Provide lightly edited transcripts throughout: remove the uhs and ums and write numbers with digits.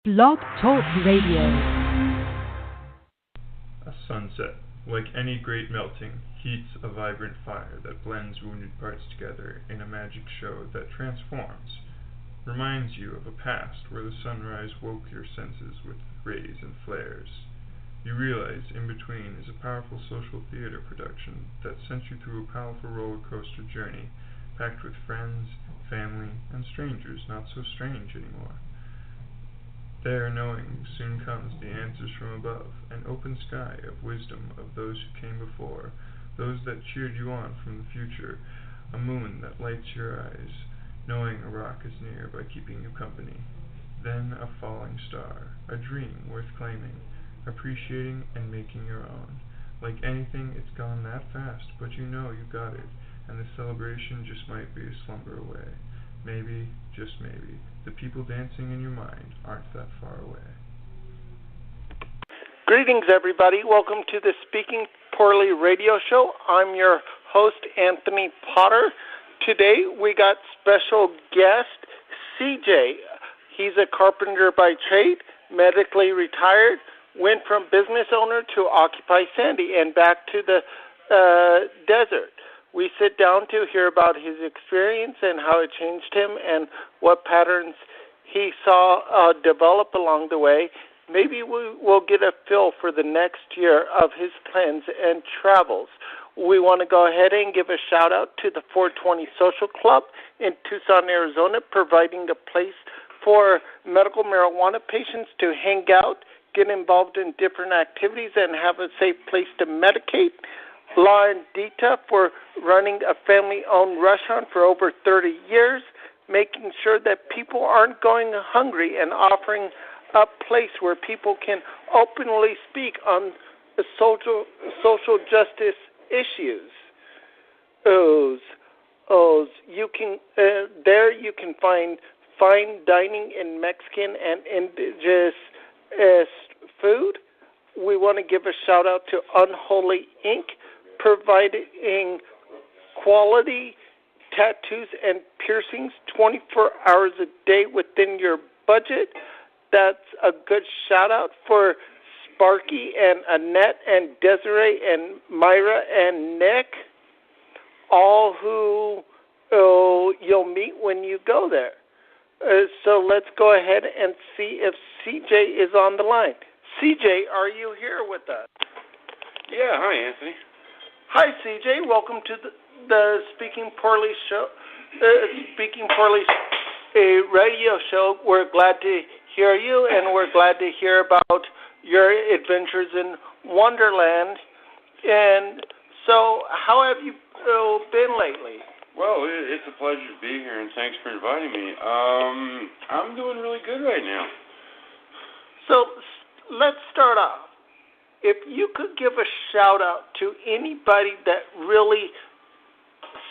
Blog Talk Radio. A sunset, like any great melting, heats a vibrant fire that blends wounded parts together in a magic show that transforms, reminds you of a past where the sunrise woke your senses with rays and flares. You realize In Between is a powerful social theater production that sent you through a powerful roller coaster journey, packed with friends, family, and strangers not so strange anymore. There, knowing, soon comes the answers from above, an open sky of wisdom of those who came before, those that cheered you on from the future, a moon that lights your eyes, knowing a rock is near by keeping you company. Then a falling star, a dream worth claiming, appreciating and making your own. Like anything, it's gone that fast, but you know you got it, and the celebration just might be a slumber away. Maybe, just maybe, the people dancing in your mind aren't that far away. Greetings, everybody. Welcome to the Speaking Poorly radio show. I'm your host, Anthony Potter. Today, we got special guest, CJ. He's a carpenter by trade, medically retired, went from business owner to Occupy Sandy and back to the desert. We sit down to hear about his experience and how it changed him and what patterns he saw develop along the way. Maybe we will get a feel for the next year of his plans and travels. We want to go ahead and give a shout out to the 420 Social Club in Tucson, Arizona, providing a place for medical marijuana patients to hang out, get involved in different activities, and have a safe place to medicate. La Andita for running a family-owned restaurant for over 30 years, making sure that people aren't going hungry and offering a place where people can openly speak on the social justice issues. There you can find fine dining in Mexican and indigenous food. We want to give a shout out to Unholy Ink, providing quality tattoos and piercings 24 hours a day within your budget. That's a good shout out for Sparky and Annette and Desiree and Myra and Nick, all who you'll meet when you go there. So let's go ahead and see if CJ is on the line. CJ, are you here with us? Yeah, hi, Anthony. Hi, CJ. Welcome to the Speaking Poorly show. Radio show. We're glad to hear you, and we're glad to hear about your adventures in Wonderland. And so, how have you been lately? Well, it's a pleasure to be here, and thanks for inviting me. I'm doing really good right now. So, let's start off. If you could give a shout out to anybody that really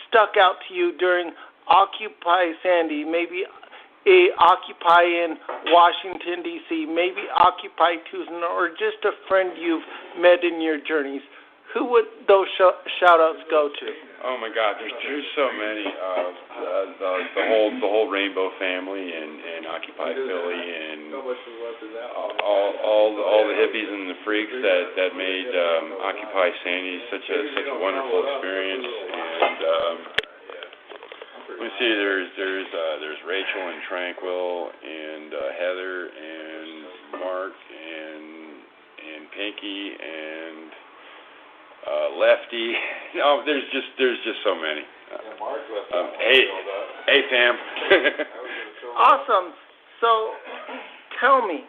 stuck out to you during Occupy Sandy, maybe Occupy in Washington, D.C., maybe Occupy Tucson, or just a friend you've met in your journeys, who would those shout outs go to? Oh my God, there's so many. The whole Rainbow family and Occupy Philly and all the hippies and the freaks that made Occupy Sandy such a wonderful experience. And let me see, there's Rachel and Tranquil and Heather and Mark and Pinky and Lefty. No, there's just so many. Hey, fam. Awesome. So, tell me,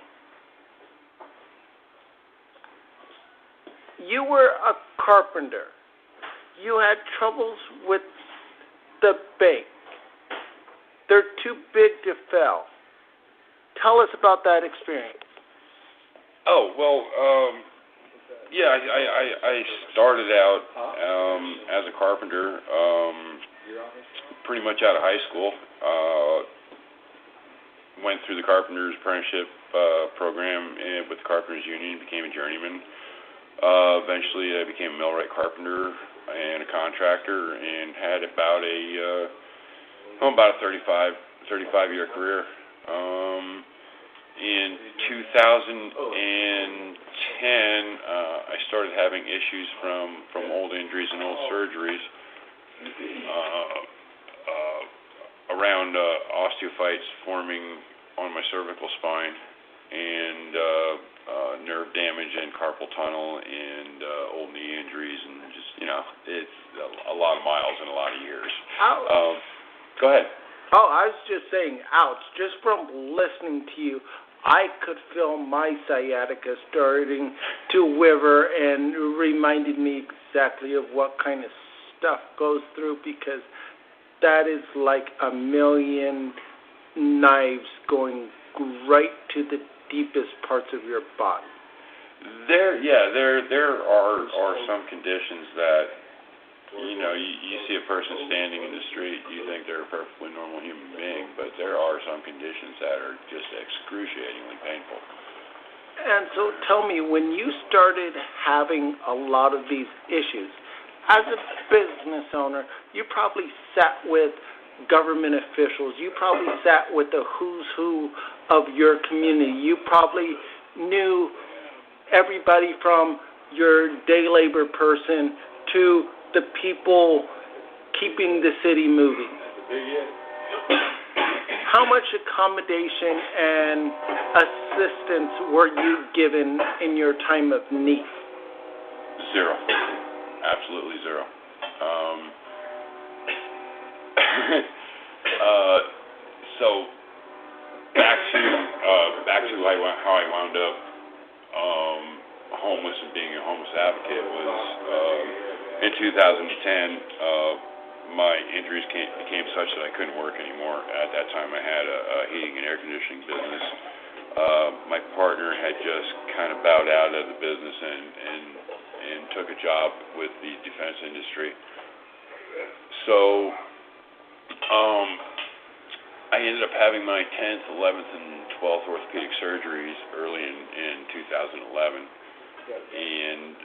you were a carpenter. You had troubles with the bank. They're too big to fail. Tell us about that experience. Oh, well, yeah, I started out as a carpenter pretty much out of high school. Went through the Carpenter's Apprenticeship program with the Carpenters Union, became a journeyman. Eventually, I became a millwright carpenter and a contractor, and had about a 35-year career. in 2010, I started having issues from old injuries and old surgeries around osteophytes forming on my cervical spine, and nerve damage and carpal tunnel, and old knee injuries, and just, it's a lot of miles and a lot of years. Go ahead. Oh, I was just saying, ouch. Just from listening to you, I could feel my sciatica starting to wiver, and reminded me exactly of what kind of stuff goes through, because that is like a million knives going right to the deepest parts of your body. There are some conditions that, you see a person standing in the street, you think they're a perfectly normal human being, but there are some conditions that are just excruciatingly painful. And so tell me, when you started having a lot of these issues, as a business owner, you probably sat with government officials, you probably sat with the who's who of your community, you probably knew everybody from your day labor person to the people keeping the city moving. How much accommodation and assistance were you given in your time of need? Zero. Absolutely zero. So back to how I wound up homeless and being a homeless advocate was in 2010. My injuries became such that I couldn't work anymore. At that time, I had a heating and air conditioning business. My partner had just kind of bowed out of the business and took a job with the defense industry. So I ended up having my 10th, 11th, and 12th orthopedic surgeries early in 2011. And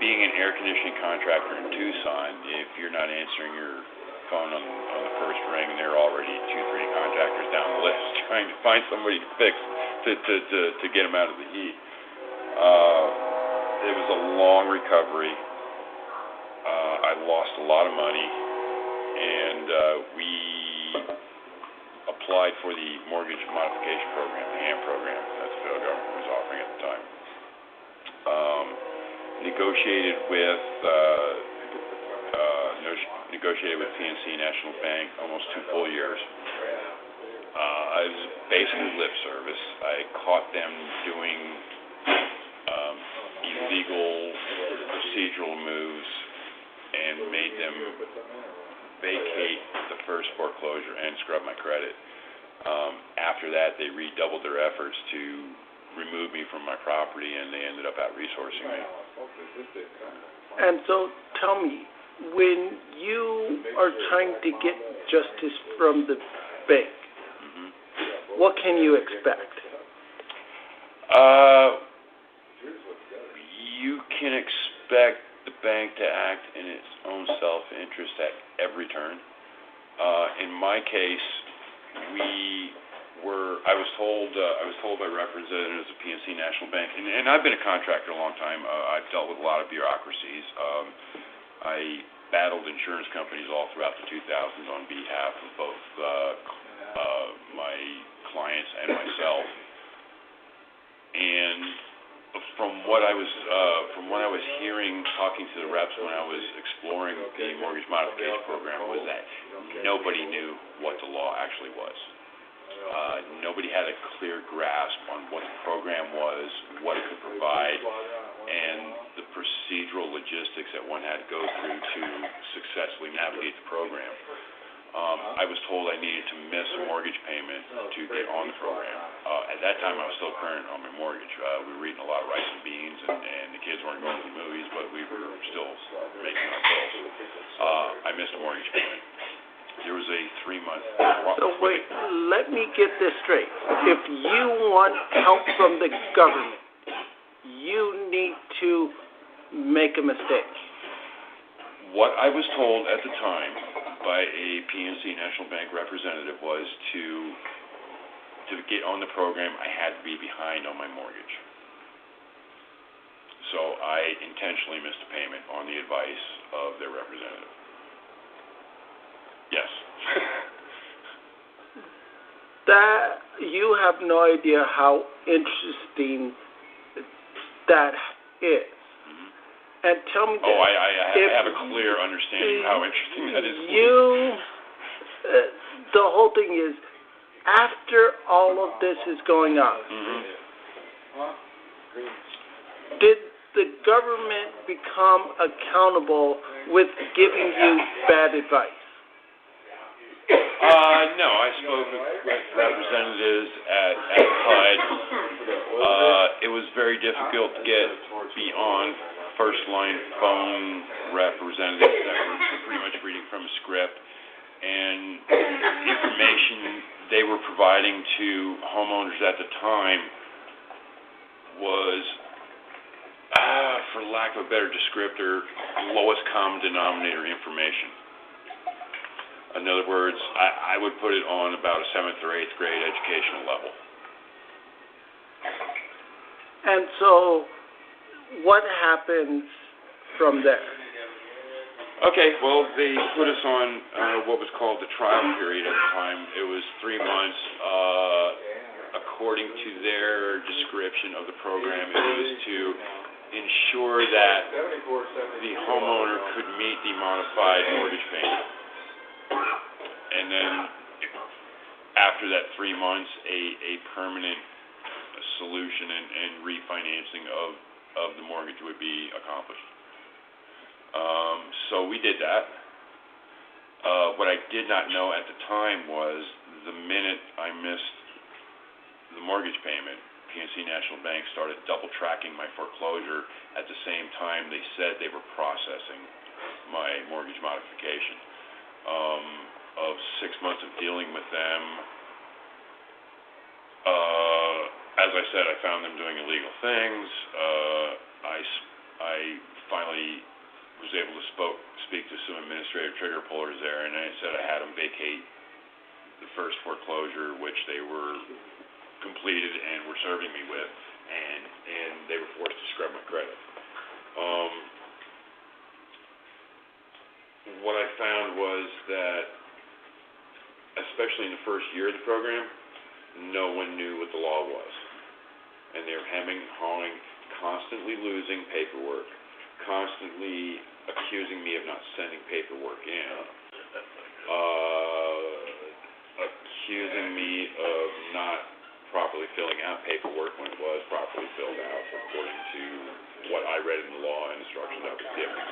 being an air conditioning contractor in Tucson, if you're not answering your phone on the first ring, there are already 2-3 contractors down the list trying to find somebody to fix to get them out of the heat. It was a long recovery. I lost a lot of money, and we applied for the mortgage modification program, the HAM program that the federal government was offering at the time. Negotiated with PNC National Bank almost 2 full years. I was basically lip service. I caught them doing illegal procedural moves and made them vacate the first foreclosure and scrub my credit. After that, they redoubled their efforts to remove me from my property, and they ended up out-resourcing me. And so tell me, when you are trying to get justice from the bank, what can you expect? You can expect the bank to act in its own self-interest at every turn. In my case, I was told by representatives of PNC National Bank, and I've been a contractor a long time. I've dealt with a lot of bureaucracies. I battled insurance companies all throughout the 2000s on behalf of both my clients and myself. And from what I was hearing, talking to the reps when I was exploring the mortgage modification program, was that nobody knew what the law actually was. Nobody had a clear grasp on what the program was, what it could provide, and the procedural logistics that one had to go through to successfully navigate the program. I was told I needed to miss a mortgage payment to get on the program. At that time, I was still current on my mortgage. We were eating a lot of rice and beans, and the kids weren't going to the movies, but we were still making our bills. I missed a mortgage payment. There was a 3-month... So wait, let me get this straight. If you want help from the government, you need to make a mistake. What I was told at the time by a PNC National Bank representative was to to get on the program, I had to be behind on my mortgage. So I intentionally missed a payment on the advice of their representative. Yes. That you have no idea how interesting that is. Mm-hmm. And tell me this. Oh, I have a clear understanding of how interesting that is. The whole thing is, after all of this is going on, did the government become accountable with giving you bad advice? No, I spoke with representatives at HUD. It was very difficult to get beyond first-line phone representatives that were pretty much reading from a script, and information they were providing to homeowners at the time was, for lack of a better descriptor, lowest common denominator information. In other words, I would put it on about a 7th or 8th grade educational level. And so, what happens from there? Okay, well, they put us on what was called the trial period at the time. It was 3 months. According to their description of the program, it was to ensure that the homeowner could meet the modified mortgage payment. And then after that 3 months, a permanent solution and refinancing of the mortgage would be accomplished. So we did that. What I did not know at the time was the minute I missed the mortgage payment, PNC National Bank started double tracking my foreclosure. At the same time, they said they were processing my mortgage modification. Of 6 months of dealing with them, as I said, I found them doing illegal things. I finally was able to speak to some administrative trigger pullers there, and I said I had them vacate the first foreclosure, which they were completed and were serving me with, and they were forced to scrub my credit. What I found was that, especially in the first year of the program, no one knew what the law was. And they were hemming and hawing, constantly losing paperwork, constantly accusing me of not sending paperwork in, accusing me of not properly filling out paperwork when it was properly filled out according to what I read in the law and instructions I was given.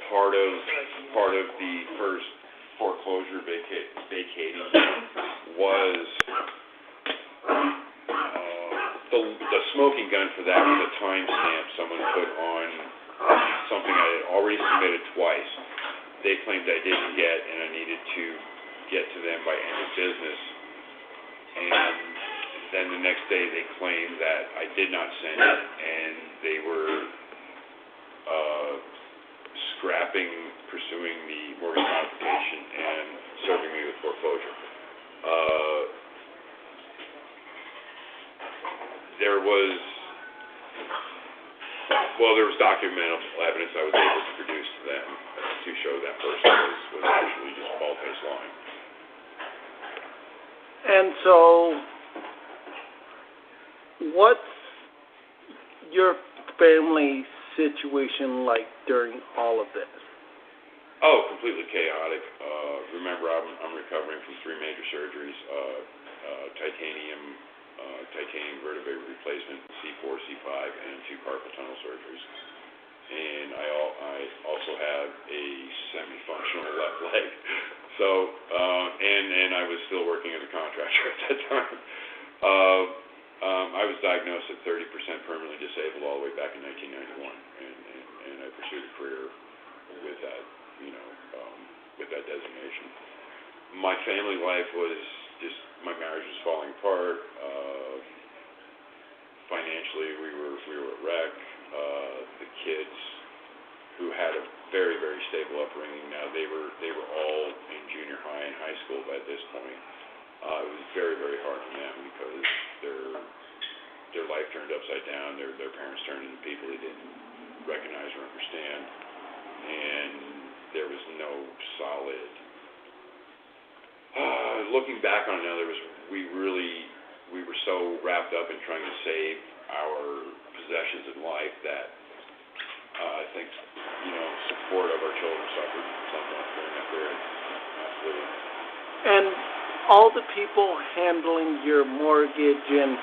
Part of the first foreclosure vacating was the smoking gun for that was a timestamp someone put on something I had already submitted twice. They claimed I didn't get, and I needed to get to them by end of business. And then the next day they claimed that I did not send it, and they were pursuing the mortgage modification and serving me with foreclosure. There was documentable evidence I was able to produce to them to show that person was actually just bald-faced lying. And so, what's your family situation like during all of this? Oh, completely chaotic. Remember, I'm recovering from 3 major surgeries: titanium vertebrae replacement, C4, C5, and 2 carpal tunnel surgeries. And I also have a semi-functional left leg. So, and I was still working as a contractor at that time. I was diagnosed at 30% permanently disabled all the way back in 1991, and I pursued a career with that, with that designation. My family life was just, my marriage was falling apart. Financially, we were a wreck. The kids, who had a very, very stable upbringing, now they were all in junior high and high school at this point. It was very, very hard for them because their life turned upside down. Their parents turned into people they didn't recognize or understand, and there was no solid. Looking back on it now, we were so wrapped up in trying to save our possessions in life that I think support of our children suffered somewhat during that period. Absolutely. And all the people handling your mortgage and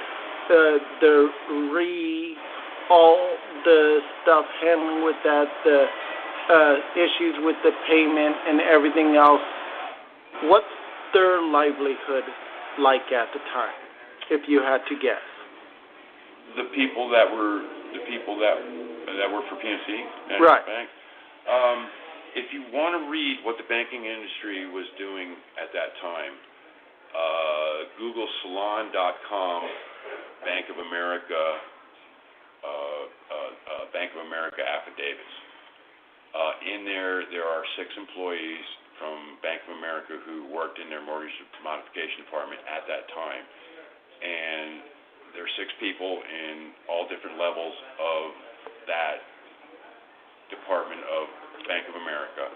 all the stuff handling with that, the issues with the payment and everything else, what's their livelihood like at the time, if you had to guess? The people that work for PNC, right? Bank. If you want to read what the banking industry was doing at that time, Google salon.com, Bank of America affidavits. In there are 6 employees from Bank of America who worked in their mortgage modification department at that time, and there are 6 people in all different levels of that department of Bank of America.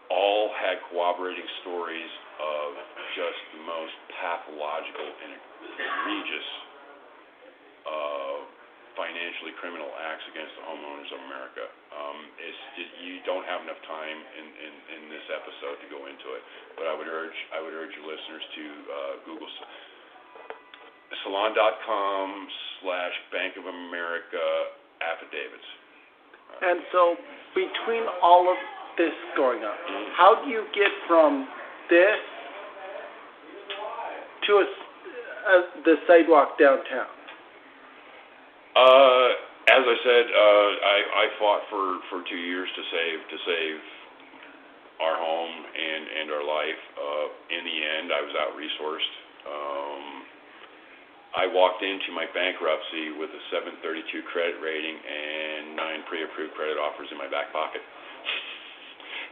All had corroborating stories of just the most pathological and egregious financially criminal acts against the homeowners of America. You don't have enough time in this episode to go into it, but I would urge your listeners to Google salon.com/Bank of America affidavits. And so between all of this going on, how do you get from this to the sidewalk downtown? As I said, I fought for 2 years to save our home and our life. In the end, I was out-resourced. I walked into my bankruptcy with a 732 credit rating and 9 pre-approved credit offers in my back pocket.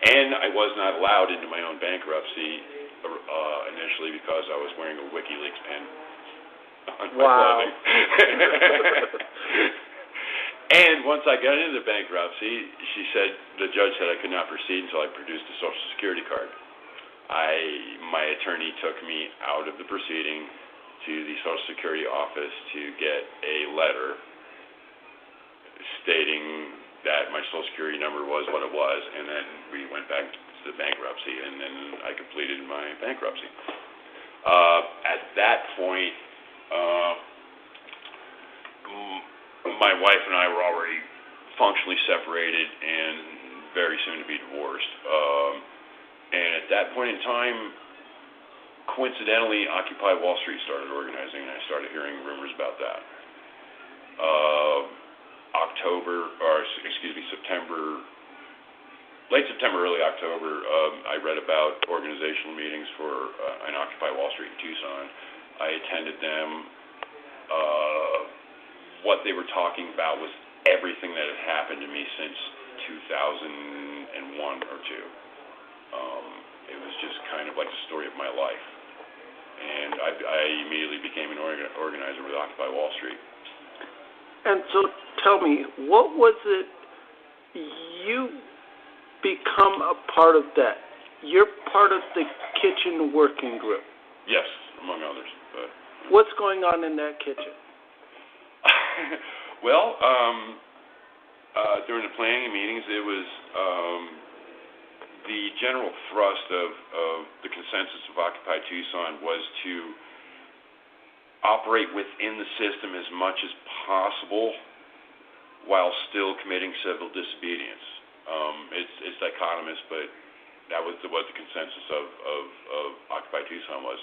And I was not allowed into my own bankruptcy initially because I was wearing a WikiLeaks pin on my clothing. And once I got into bankruptcy, the judge said I could not proceed until I produced a Social Security card. My attorney took me out of the proceeding to the Social Security office to get a letter stating that my Social Security number was what it was, and then we went back to the bankruptcy, and then I completed my bankruptcy. At that point, my wife and I were already functionally separated and very soon to be divorced. And at that point in time, coincidentally, Occupy Wall Street started organizing, and I started hearing rumors about that. Late September, early October, I read about organizational meetings for an Occupy Wall Street in Tucson. I attended them. What they were talking about was everything that had happened to me since 2001 or 2. It was just kind of like the story of my life. And I immediately became an organizer with Occupy Wall Street. And so tell me, what was it you become a part of that? You're part of the kitchen working group. Yes, among others. But what's going on in that kitchen? Well, during the planning meetings, it was the general thrust of the consensus of Occupy Tucson was to operate within the system as much as possible while still committing civil disobedience. It's dichotomous, but that was what the consensus of Occupy Tucson was.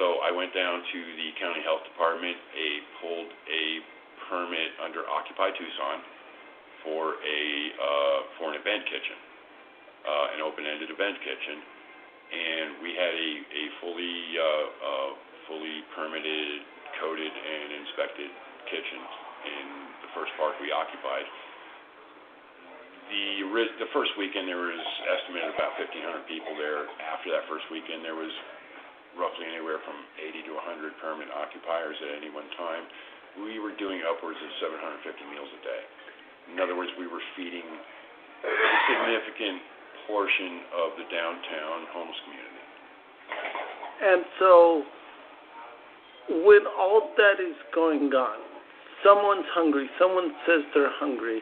So I went down to the county health department, pulled a permit under Occupy Tucson for an event kitchen, an open-ended event kitchen, and we had a fully permitted, coded, and inspected kitchen in the first park we occupied. The first weekend there was estimated about 1,500 people there. After that first weekend, there was roughly anywhere from 80 to 100 permanent occupiers at any one time, we were doing upwards of 750 meals a day. In other words, we were feeding a significant portion of the downtown homeless community. And so, when all that is going on, someone's hungry, someone says they're hungry,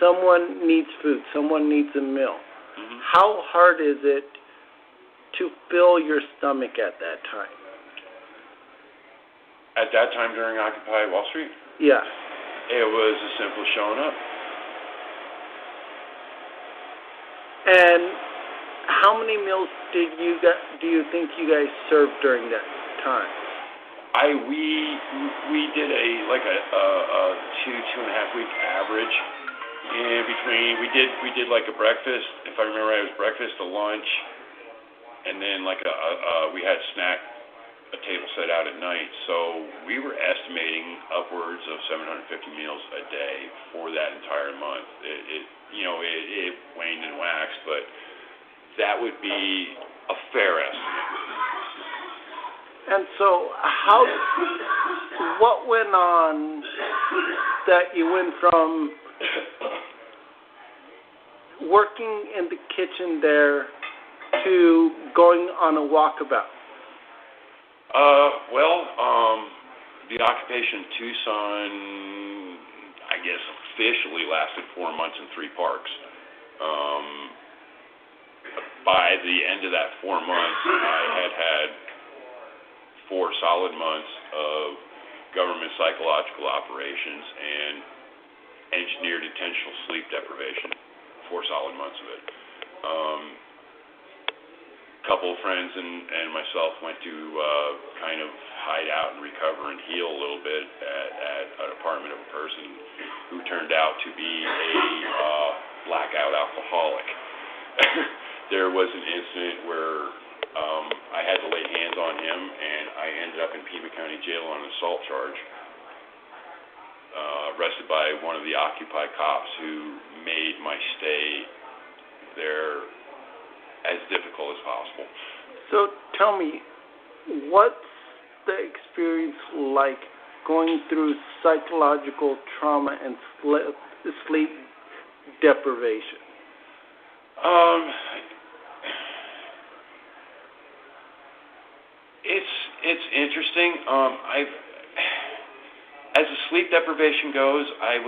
someone needs food, someone needs a meal. Mm-hmm. How hard is it to fill your stomach at that time? At that time during Occupy Wall Street? Yeah. It was as simple as showing up. And how many meals do you think you guys served during that time? We did a 2.5 week average. And we did like a breakfast, if I remember right, it was breakfast, a lunch, and then we had a table set out at night. So we were estimating upwards of 750 meals a day for that entire month. It waned and waxed, but that would be a fair estimate. And so what went on that you went from working in the kitchen there to going on a walkabout? The occupation in Tucson, I guess, officially lasted 4 months in 3 parks. By the end of that 4 months, I had 4 solid months of government psychological operations and engineered intentional sleep deprivation. 4 solid months of it. A couple of friends and myself went to kind of hide out and recover and heal a little bit at an apartment of a person who turned out to be a blackout alcoholic. There was an incident where I had to lay hands on him, and I ended up in Pima County Jail on an assault charge, arrested by one of the Occupy cops who made my stay there as difficult as possible. So tell me, what's the experience like going through psychological trauma and sleep deprivation? It's interesting. As the sleep deprivation goes, I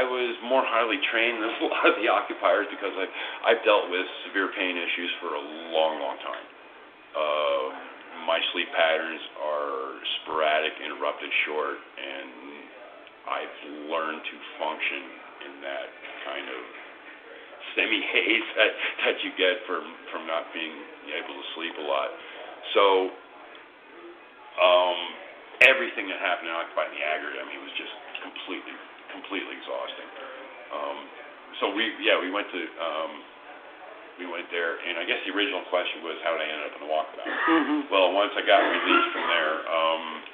was more highly trained than a lot of the occupiers because I've dealt with severe pain issues for a long, long time. My sleep patterns are sporadic, interrupted, short, and I've learned to function in that kind of semi-haze that you get from not being able to sleep a lot. So everything that happened in Occupy in the aggregate, I mean, was just completely exhausting. So we went there, and I guess the original question was how did I end up in the walkabout? Mm-hmm. Well, once I got released from there,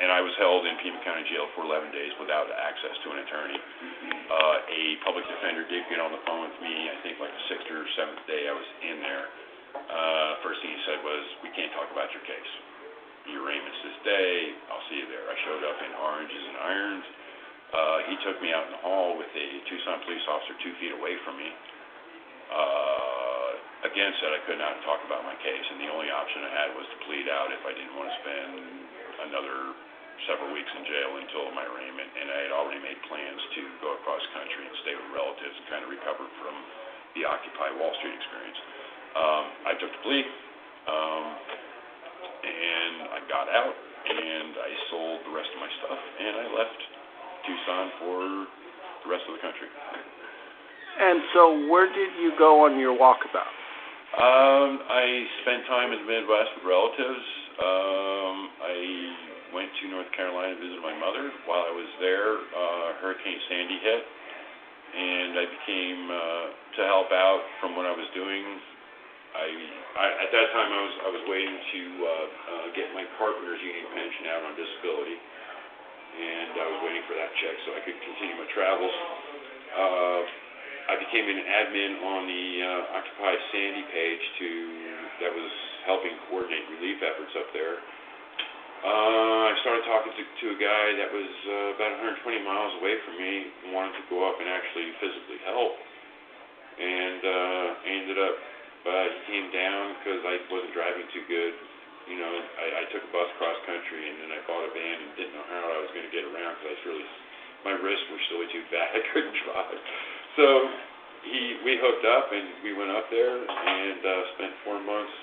and I was held in Pima County Jail for 11 days without access to an attorney. A public defender did get on the phone with me, I think like the 6th or 7th day I was in there. First thing he said was, we can't talk about your case. Your arraignment's this day, I'll see you there. I showed up in oranges and irons. He took me out in the hall with a Tucson police officer 2 feet away from me. Again, said I could not talk about my case, and the only option I had was to plead out if I didn't want to spend another several weeks in jail until my arraignment, and I had already made plans to go across country and stay with relatives and kind of recover from the Occupy Wall Street experience. I took the plea, and I got out, and I sold the rest of my stuff, and I left Tucson for the rest of the country. And so where did you go on your walkabout? I spent time in the Midwest with relatives. I went to North Carolina to visit my mother. While I was there, Hurricane Sandy hit, and I became, to help out from what I was doing, at that time I was waiting to get my carpenter's union pension out on disability, and I was waiting for that check so I could continue my travels. I became an admin on the Occupy Sandy page that was helping coordinate relief efforts up there. I started talking to a guy that was about 120 miles away from me and wanted to go up and actually physically help. And ended up, he came down because I wasn't driving too good. You know, I took a bus cross country, and then I bought a van and didn't know how I was going to get around because my wrists were really too bad. I couldn't drive. So we hooked up, and we went up there and spent 4 months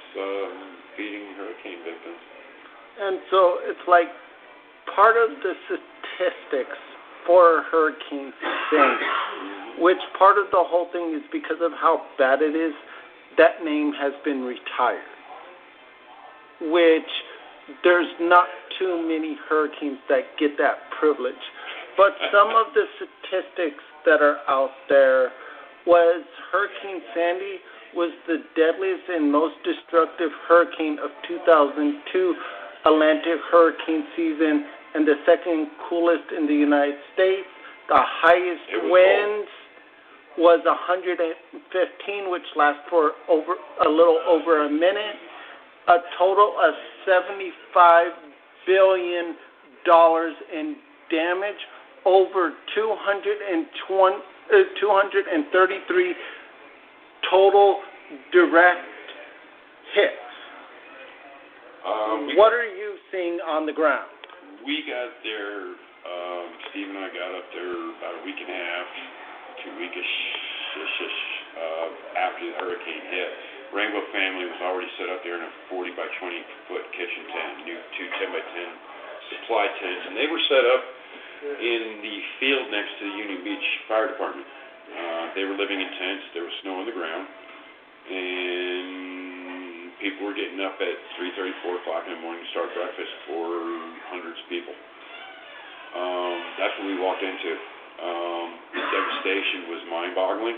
feeding hurricane victims. And so it's like part of the statistics for Hurricane Sandy, which part of the whole thing is because of how bad it is, that name has been retired, which there's not too many hurricanes that get that privilege. But some of the statistics that are out there was Hurricane Sandy was the deadliest and most destructive hurricane of 2002 Atlantic hurricane season and the second coolest in the United States. The highest winds was 115, which lasted for a little over a minute. A total of $75 billion in damage, over 233 total direct hits. What are you seeing on the ground? We got there, Steve and I got up there about a week and a half, 2 weekish after the hurricane hit. Rainbow Family was already set up there in a 40 by 20 foot kitchen tent, new 2 10 by 10 supply tents, and they were set up in the field next to the Union Beach Fire Department. They were living in tents. There was snow on the ground, and people were getting up at 3:30, 4 o'clock in the morning to start breakfast for hundreds of people. That's what we walked into. The devastation was mind-boggling.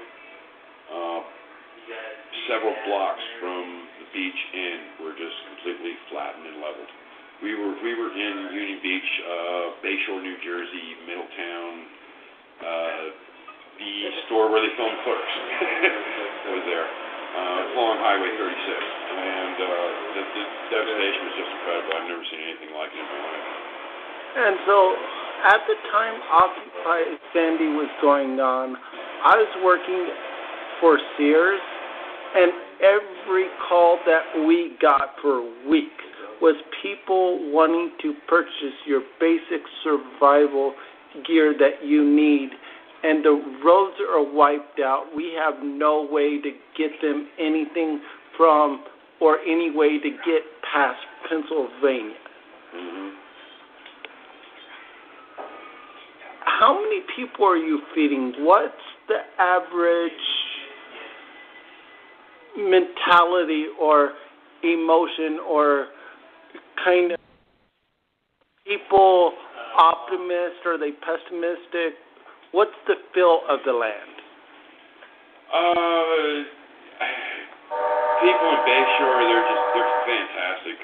Several blocks from the beach end were just completely flattened and leveled. We were in Union Beach, Bayshore, New Jersey, Middletown, the store where they filmed Clerks was there, along Highway 36, and the devastation was just incredible. I've never seen anything like it in my life. And so, at the time Occupy Sandy was going on, I was working for Sears, and every call that we got for a week was people wanting to purchase your basic survival gear that you need, and the roads are wiped out. We have no way to get them anything from or any way to get past Pennsylvania. Mm-hmm. How many people are you feeding? What's the average mentality or emotion or kind of people optimist? Are they pessimistic? What's the feel of the land? People in Bayshore, they're fantastic.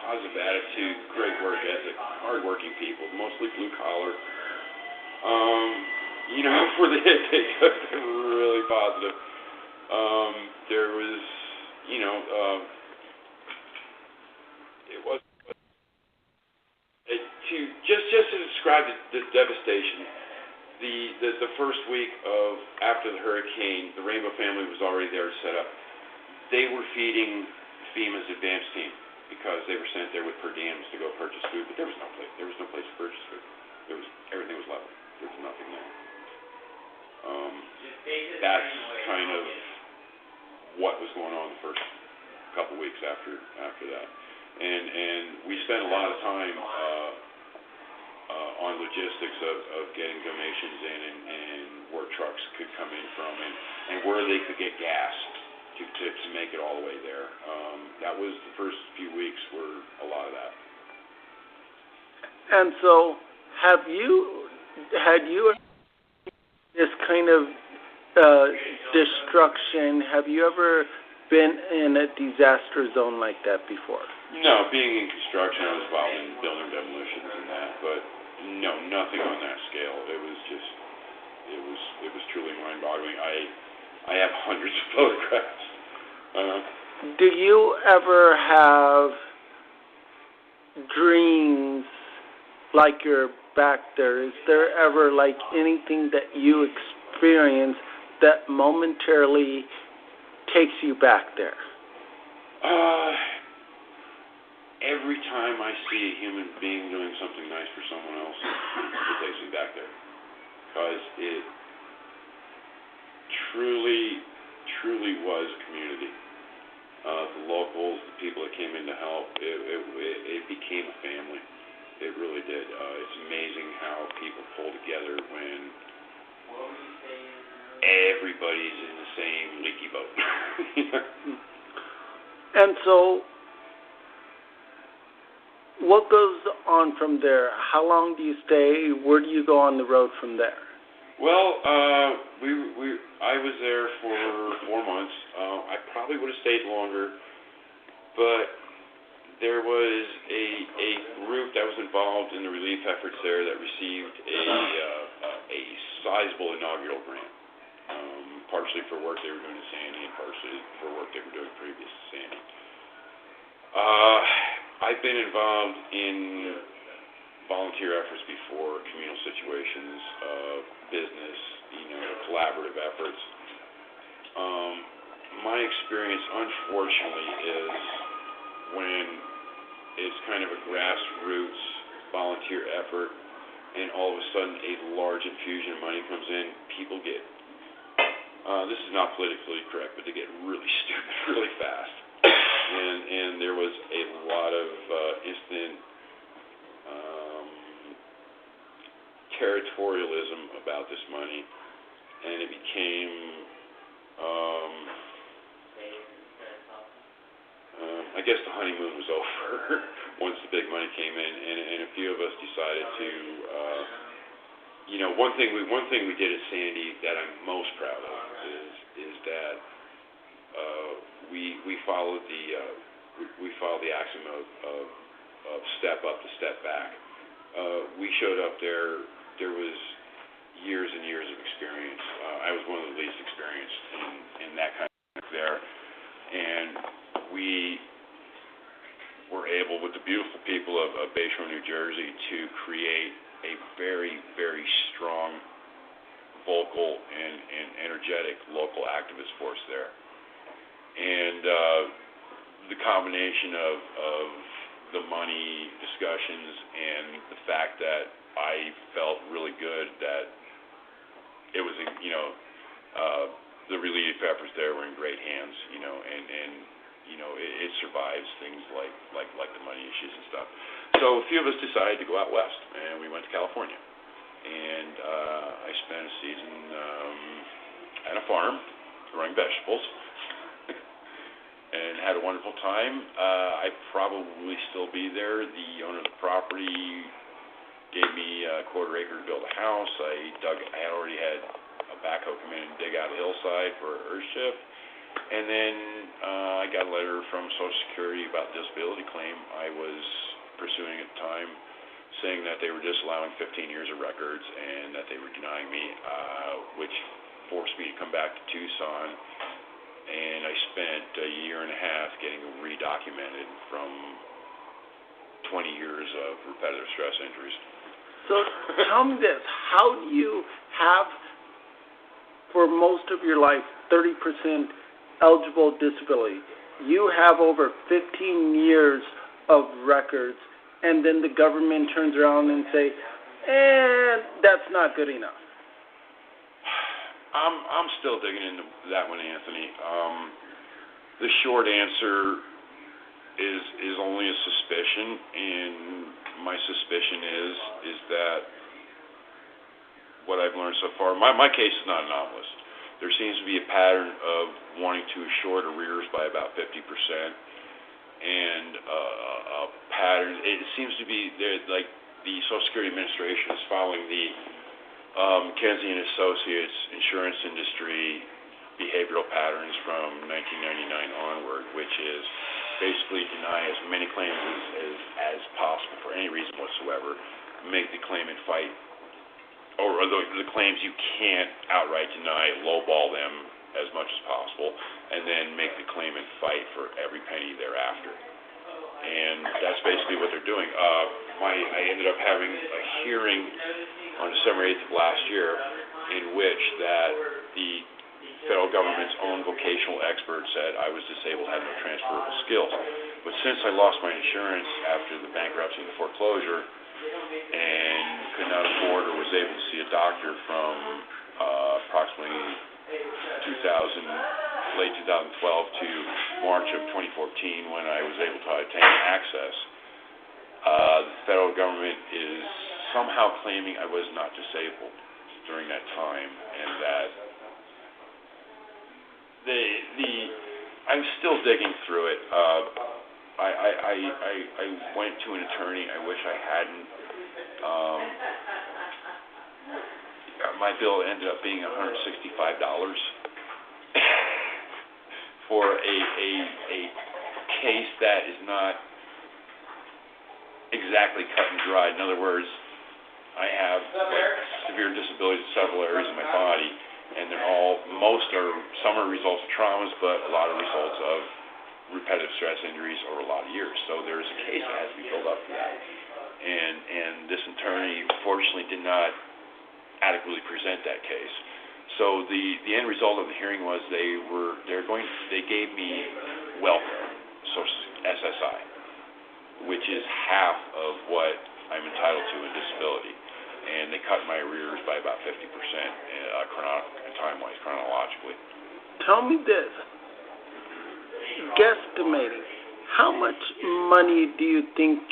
Positive attitude, great work ethic, hardworking people, mostly blue collar. For the hit they took, they were really positive. There was, it was just to describe the devastation. The first week after the hurricane, the Rainbow Family was already there set up. They were feeding FEMA's advance team because they were sent there with per diems to go purchase food, but there was no place to purchase food. Everything was level. There was nothing there. That's kind of what was going on the first couple weeks after that, and we spent a lot of time on logistics of getting donations in and where trucks could come in from and where they could get gas to make it all the way there. That was the first few weeks were a lot of that. And so, had you this kind of destruction? Have you ever been in a disaster zone like that before? No, being in construction, I was involved in building demolitions and that, but no, nothing on that scale. It was truly mind-boggling. I have hundreds of photographs. Do you ever have dreams like you're back there? Is there ever like anything that you experience that momentarily takes you back there? Every time I see a human being doing something nice for someone else, it takes me back there. Because it truly was community. The locals, the people that came in to help, it became a family. It really did. It's amazing how people pull together when everybody's in the same leaky boat. And so, what goes on from there? How long do you stay? Where do you go on the road from there? Well, I was there for 4 months. I probably would have stayed longer, but there was a group that was involved in the relief efforts there that received a sizable inaugural grant, partially for work they were doing in Sandy and partially for work they were doing previous to Sandy. I've been involved in volunteer efforts before, communal situations, business, collaborative efforts. My experience, unfortunately, is when it's kind of a grassroots volunteer effort and all of a sudden a large infusion of money comes in, people get, this is not politically correct, but they get really stupid really fast. And there was a lot of instant territorialism about this money, and it became, I guess the honeymoon was over once the big money came in, and a few of us decided to, one thing we did at Sandy that I'm most proud of is that we followed the axiom of step up to step back. We showed up there. There was years and years of experience. I was one of the least experienced in that kind of there, and we were able, with the beautiful people of Bayshore, New Jersey, to create a very, very strong, vocal, and energetic local activist force there. And the combination of the money discussions and the fact that I felt really good that it was, the relief efforts there were in great hands, and it survives things like the money issues and stuff. So a few of us decided to go out west, and we went to California. And I spent a season at a farm growing vegetables and had a wonderful time. I'd probably still be there. The owner of the property gave me a quarter acre to build a house. I had already had a backhoe come in and dig out a hillside for an earth shift. And then I got a letter from Social Security about disability claim I was pursuing at the time, saying that they were disallowing 15 years of records and that they were denying me, which forced me to come back to Tucson. And I spent a year and a half getting redocumented from 20 years of repetitive stress injuries. So tell me this, how do you have, for most of your life, 30% eligible disability? You have over 15 years of records, and then the government turns around and say, that's not good enough. I'm still digging into that one, Anthony. The short answer is only a suspicion, and my suspicion is that what I've learned so far, my case is not anomalous. There seems to be a pattern of wanting to short arrears by about 50%, and a pattern, it seems to be, like the Social Security Administration is following the McKinsey & Associates insurance industry behavioral patterns from 1999 onward, which is basically deny as many claims as possible for any reason whatsoever, make the claimant fight, or the claims you can't outright deny, lowball them as much as possible, and then make the claimant fight for every penny thereafter. And that's basically what they're doing. I ended up having a hearing on December 8th of last year in which that the federal government's own vocational expert said I was disabled, had no transferable skills. But since I lost my insurance after the bankruptcy and the foreclosure and could not afford or was able to see a doctor from approximately late 2012 to March of 2014 when I was able to obtain access, the federal government is somehow claiming I was not disabled during that time, and that I'm still digging through it. I went to an attorney. I wish I hadn't. My bill ended up being $165 for a case that is not exactly cut and dried. In other words, I have severe disabilities in several areas of my body, and some are results of traumas, but a lot of results of repetitive stress injuries over a lot of years. So there's a case that has to be built up for that. And this attorney, fortunately, did not adequately present that case. So the end result of the hearing was they gave me welfare, SSI, which is half of what I'm entitled to in disability, and they cut my arrears by about 50% time-wise, chronologically. Tell me this, guesstimating, how much money do you think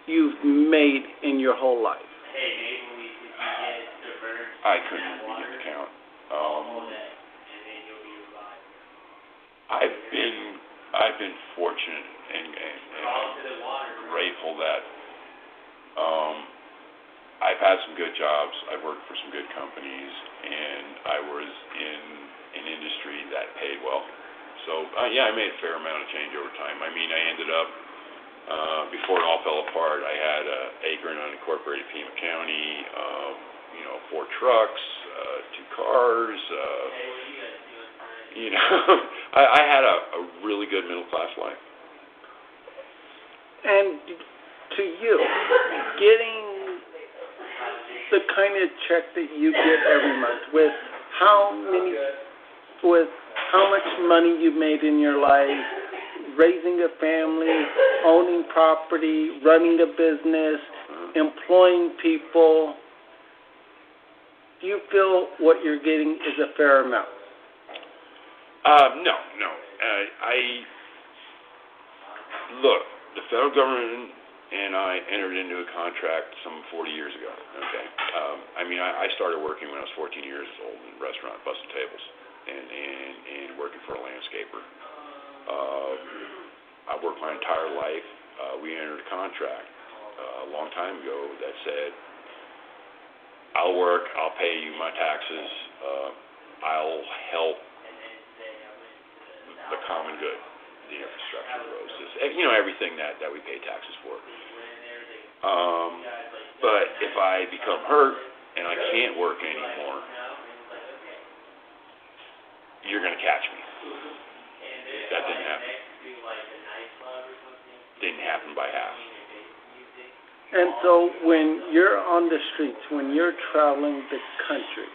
you've made in your whole life? I couldn't begin to count. I've been fortunate and grateful that I've had some good jobs. I've worked for some good companies, and I was in an industry that paid well. So I made a fair amount of change over time. I mean, I ended up before it all fell apart, I had an acre in unincorporated Pima County, 4 trucks, 2 cars. I had a really good middle class life. And to you, getting the kind of check that you get every month, with how much money you've made in your life, raising a family, owning property, running a business, employing people, do you feel what you're getting is a fair amount? No. Look, the federal government and I entered into a contract some 40 years ago. Okay. I started working when I was 14 years old in a restaurant, busting tables, and working for a landscaper. I worked my entire life. We entered a contract a long time ago that said, I'll work, I'll pay you my taxes, I'll help the common good, the infrastructure, the roads, everything that we pay taxes for. But if I become hurt and I can't work anymore, you're going to catch me. That didn't happen. Didn't happen by half. And so when you're on the streets, when you're traveling the country,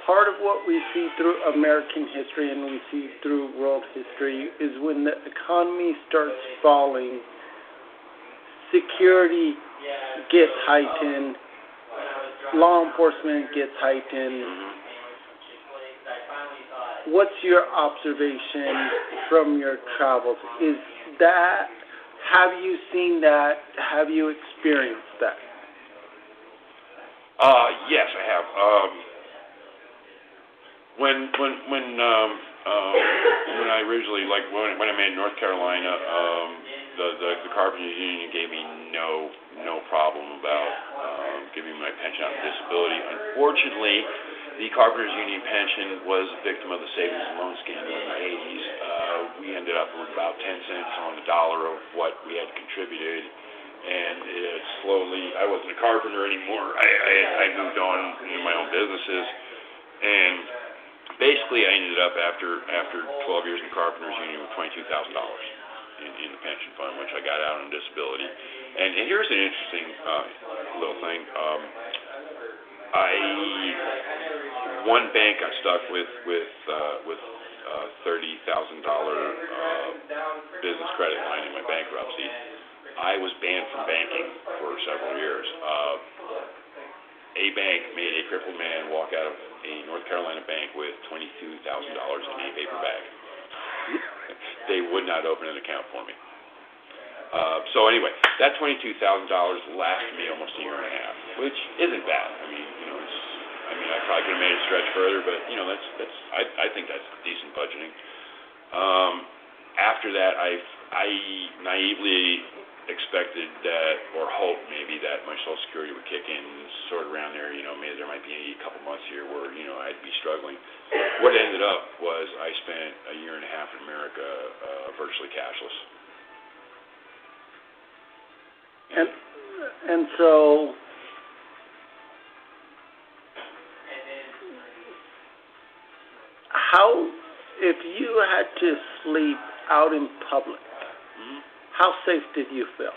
part of what we see through American history and we see through world history is when the economy starts falling, security gets heightened, law enforcement gets heightened. What's your observation from your travels? Have you seen that? Have you experienced that? Yes, I have. When I originally, when I made North Carolina, the Carpenters Union gave me no problem about giving me my pension out of disability. Unfortunately, the Carpenters Union pension was a victim of the savings and loan scandal in the 80s. We ended up with about 10 cents on the dollar of what we had contributed, and slowly, I wasn't a carpenter anymore. I moved on in my own businesses, and basically I ended up after 12 years in Carpenters Union with $22,000 in the pension fund, which I got out on disability. And here's an interesting little thing. One bank got stuck with $30,000 business credit line in my bankruptcy. I was banned from banking for several years. A bank made a crippled man walk out of a North Carolina bank with $22,000 in a paper bag. They would not open an account for me. So anyway, that $22,000 lasted me almost a year and a half, which isn't bad. I probably could have made it stretch further, but I think that's decent budgeting. After that, I naively expected that, or hoped maybe that my Social Security would kick in sort of around there. Maybe there might be a couple months here where I'd be struggling. What ended up was I spent a year and a half in America virtually cashless. And so, how, if you had to sleep out in public, how safe did you feel?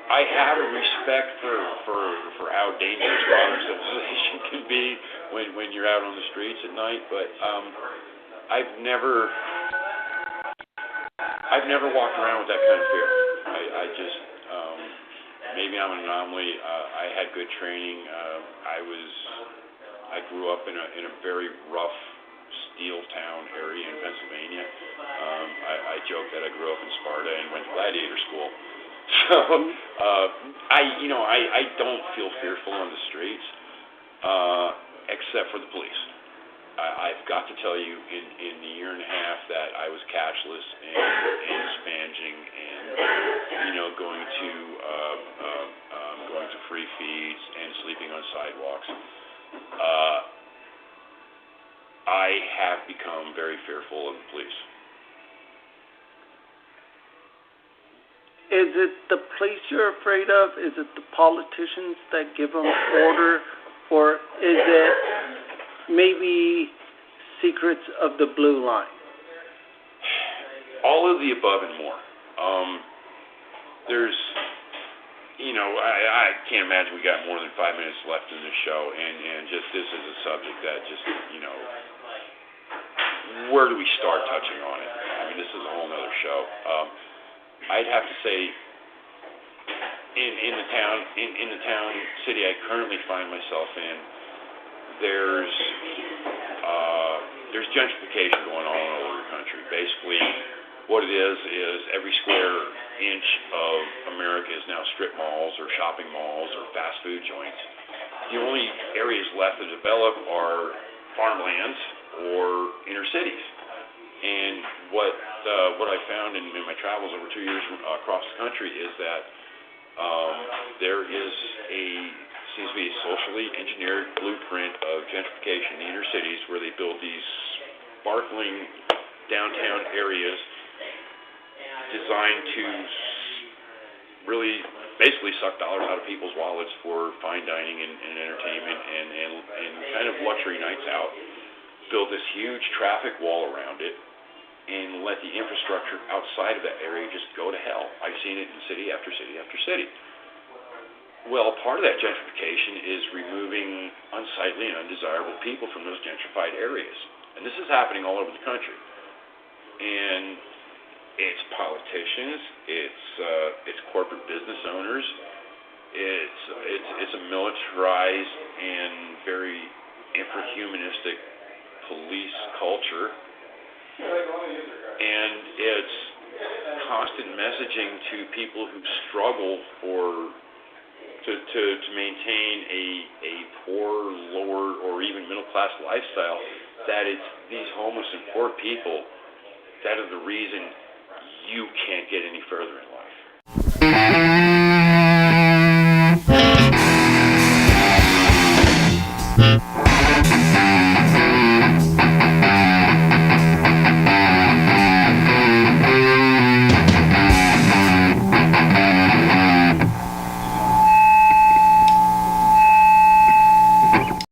I have a respect for how dangerous modern civilization can be when you're out on the streets at night, but I've never walked around with that kind of fear. I just maybe I'm an anomaly. I had good training. I grew up in a very rough steel town area in Pennsylvania. I joke that I grew up in Sparta and went to gladiator school. So I don't feel fearful on the streets, except for the police. I've got to tell you, in the year and a half that I was cashless and spanging and going to free feeds and sleeping on sidewalks, I have become very fearful of the police. Is it the police you're afraid of? Is it the politicians that give them order? Or is it maybe secrets of the blue line? All of the above and more. There's, I can't imagine we got more than 5 minutes left in this show, and just this is a subject that just, where do we start touching on it? This is a whole other show. I'd have to say, in the town city I currently find myself in, there's gentrification going on all over the country. Basically, what it is every square inch of America is now strip malls or shopping malls or fast food joints. The only areas left to develop are farmlands or inner cities. And what I found in my travels over 2 years across the country is that there seems to be a socially engineered blueprint of gentrification in the inner cities where they build these sparkling downtown areas designed to really basically suck dollars out of people's wallets for fine dining and entertainment and kind of luxury nights out. Build this huge traffic wall around it and let the infrastructure outside of that area just go to hell. I've seen it in city after city after city. Well, part of that gentrification is removing unsightly and undesirable people from those gentrified areas. And this is happening all over the country. And it's politicians, it's corporate business owners, it's a militarized and very infrahumanistic police culture, and it's constant messaging to people who struggle to maintain a poor, lower, or even middle class lifestyle, that it's these homeless and poor people that are the reason you can't get any further in life.